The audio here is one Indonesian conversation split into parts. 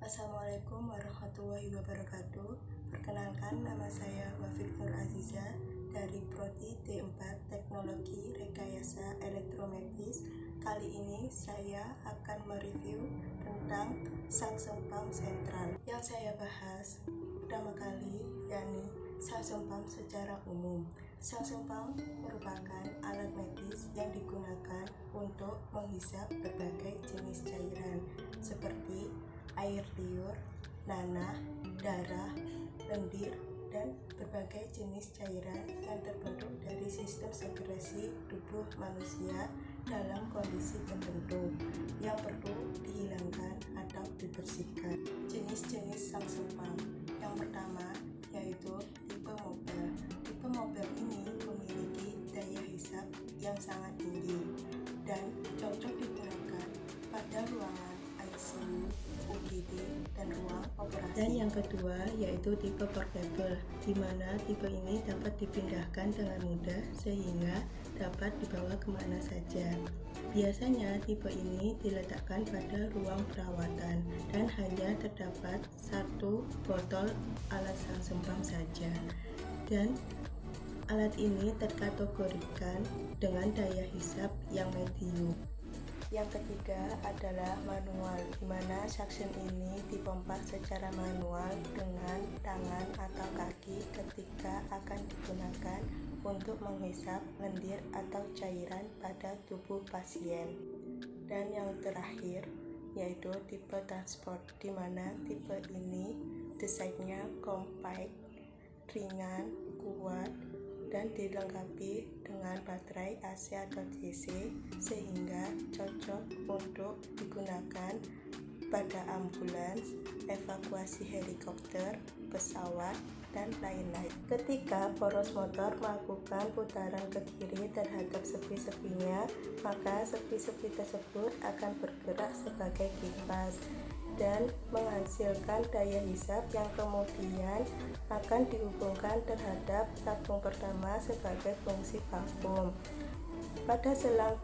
Assalamualaikum warahmatullahi wabarakatuh. Perkenalkan, nama saya Wafik Nur Aziza dari Prodi D4 Teknologi Rekayasa Elektromagnetis. Kali ini saya akan mereview tentang suction pump sentral. Yang saya bahas pertama kali yakni suction pump secara umum. Suction pump merupakan alat medis yang digunakan untuk menghisap berbagai jenis cairan seperti air liur, nanah, darah, lendir, dan berbagai jenis cairan yang terbentuk dari sistem sekresi tubuh manusia dalam kondisi tertentu yang perlu dihilangkan atau dibersihkan. Jenis-jenis suction pump yang pertama yaitu tipe mobile. Tipe mobile ini memiliki daya hisap yang sangat tinggi dan cocok digunakan pada ruangan ICU, UGD, dan ruang operasi. Dan yang kedua yaitu tipe portable, di mana tipe ini dapat dipindahkan dengan mudah sehingga dapat dibawa kemana saja. Biasanya tipe ini diletakkan pada ruang perawatan dan hanya terdapat satu botol alat suction pump saja. Dan alat ini terkategorikan dengan daya hisap yang medium. Yang ketiga adalah manual, di mana suction ini dipompa secara manual dengan tangan atau kaki ketika akan digunakan untuk menghisap lendir atau cairan pada tubuh pasien. Dan yang terakhir yaitu tipe transport, di mana tipe ini desainnya compact, ringan, kuat, dan dilengkapi dengan baterai AC atau DC sehingga cocok untuk digunakan pada ambulans, evakuasi helikopter, pesawat, dan lain-lain. Ketika poros motor melakukan putaran ke kiri terhadap sepi-sepinya, maka sepi-sepi tersebut akan bergerak sebagai kipas dan menghasilkan daya hisap yang kemudian akan dihubungkan terhadap tabung pertama sebagai fungsi vakum. Pada selang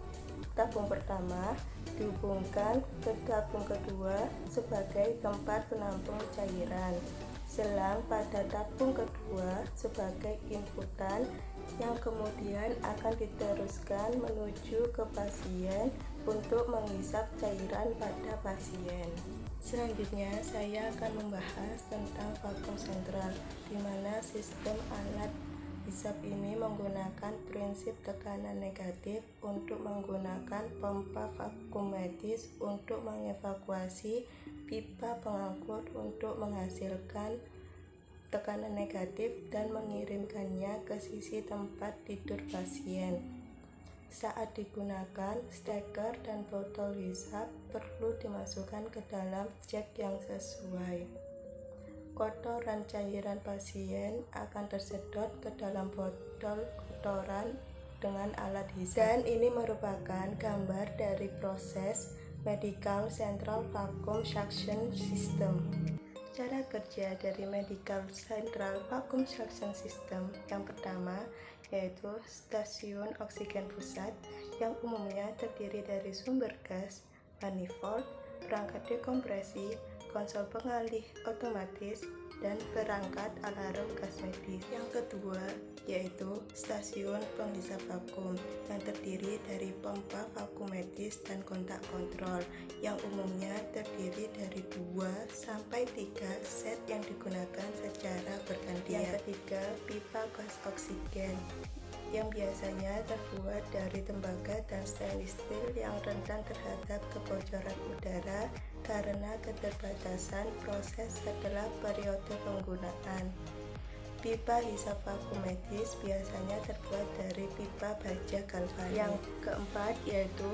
tabung pertama dihubungkan ke tabung kedua sebagai tempat penampung cairan. Selang pada tabung kedua sebagai inputan yang kemudian akan diteruskan menuju ke pasien untuk menghisap cairan pada pasien. Selanjutnya saya akan membahas tentang vakum sentral, di mana sistem alat hisap ini menggunakan prinsip tekanan negatif untuk menggunakan pompa vakum medis untuk mengevakuasi pipa pengangkut untuk menghasilkan tekanan negatif dan mengirimkannya ke sisi tempat tidur pasien. Saat digunakan, steker dan botol hisap perlu dimasukkan ke dalam jek yang sesuai. Kotoran cairan pasien akan tersedot ke dalam botol kotoran dengan alat hisap. Dan ini merupakan gambar dari proses Medical Central Vacuum Suction System. Cara kerja dari Medical Central Vacuum Suction System yang pertama yaitu stasiun oksigen pusat yang umumnya terdiri dari sumber gas, manifold, perangkat dekompresi, konsol pengalih otomatis, dan perangkat alarm gas medis. Yang kedua yaitu stasiun penghisap vakum yang terdiri dari pompa vakum medis dan kontak kontrol yang umumnya terdiri dari 2 sampai 3 set yang digunakan secara bergantian. Yang ketiga, pipa gas oksigen yang biasanya terbuat dari tembaga dan stainless steel yang rentan terhadap kebocoran udara karena keterbatasan proses setelah periode penggunaan. Pipa hisap vakum medis biasanya terbuat dari pipa baja galvanik. Yang keempat yaitu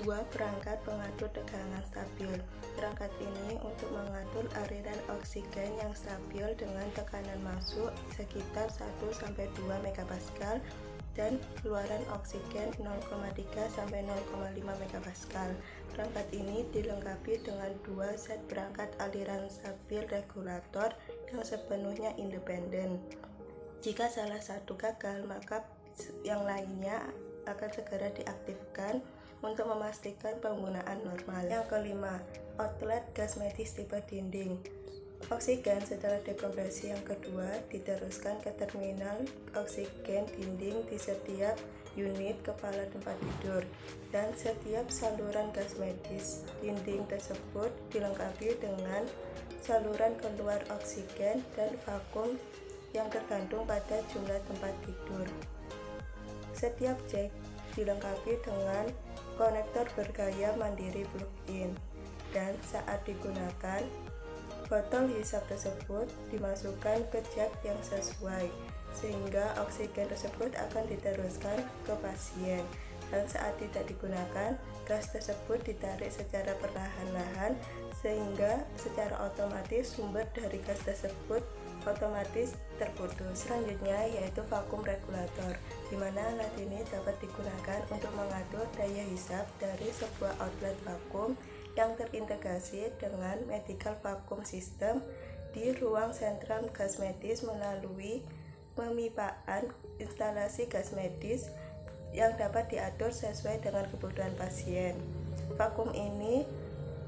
2 perangkat pengatur tegangan stabil. Perangkat ini untuk mengatur aliran oksigen yang stabil dengan tekanan masuk sekitar 1-2 MPa dan keluaran oksigen 0,3-0,5 MPa. Perangkat ini dilengkapi dengan 2 set perangkat aliran stabil regulator yang sepenuhnya independen. Jika salah satu gagal, maka yang lainnya akan segera diaktifkan untuk memastikan penggunaan normal. Yang kelima, outlet gas medis tipe dinding. Oksigen setelah dekompresi yang kedua diteruskan ke terminal oksigen dinding di setiap unit kepala tempat tidur, dan setiap saluran gas medis dinding tersebut dilengkapi dengan saluran keluar oksigen dan vakum yang tergantung pada jumlah tempat tidur. Setiap jek dilengkapi dengan konektor bergaya mandiri plug-in, dan saat digunakan, botol hisap tersebut dimasukkan ke jak yang sesuai, sehingga oksigen tersebut akan diteruskan ke pasien, dan saat tidak digunakan, gas tersebut ditarik secara perlahan-lahan sehingga secara otomatis sumber dari gas tersebut otomatis terputus. Selanjutnya yaitu vakum regulator, di mana alat ini dapat digunakan untuk mengatur daya hisap dari sebuah outlet vakum yang terintegrasi dengan medical vacuum system di ruang sentral gas medis melalui pemipaan instalasi gas medis yang dapat diatur sesuai dengan kebutuhan pasien. Vakum ini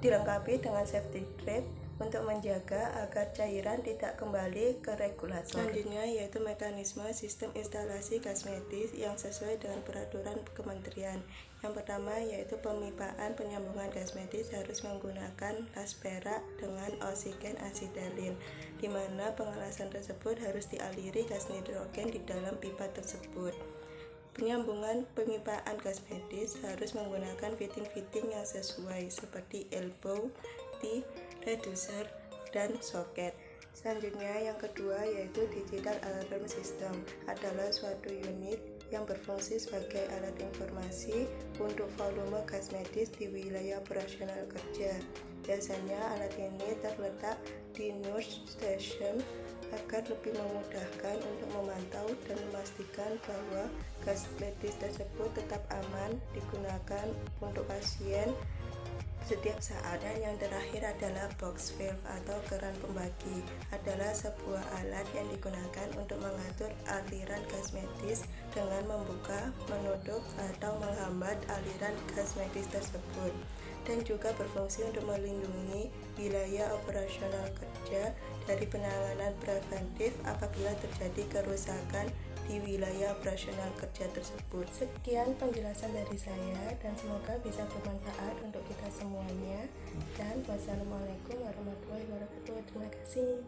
dilengkapi dengan safety trap untuk menjaga agar cairan tidak kembali ke regulator. Selanjutnya yaitu mekanisme sistem instalasi gas medis yang sesuai dengan peraturan kementerian. Yang pertama yaitu pemipaan penyambungan gas medis harus menggunakan las perak dengan oksigen asetilin, di mana pengelasan tersebut harus dialiri gas nitrogen di dalam pipa tersebut. Penyambungan pemipaan gas medis harus menggunakan fitting-fitting yang sesuai seperti elbow, T-reducer, dan soket. Selanjutnya yang kedua yaitu digital alarm system, adalah suatu unit yang berfungsi sebagai alat informasi untuk volume gas medis di wilayah operasional kerja. Biasanya alat ini terletak di nurse station agar lebih memudahkan untuk memantau dan memastikan bahwa gas medis tersebut tetap aman digunakan untuk pasien setiap saat. Dan yang terakhir adalah box valve atau keran pembagi, adalah sebuah alat yang digunakan untuk mengatur aliran gas medis dengan membuka, menutup, atau menghambat aliran gas medis tersebut, dan juga berfungsi untuk melindungi wilayah operasional kerja dari penanganan preventif apabila terjadi kerusakan di wilayah operasional kerja tersebut. Sekian penjelasan dari saya dan semoga bisa bermanfaat untuk kita semuanya, dan wassalamualaikum warahmatullahi wabarakatuh. Terima kasih.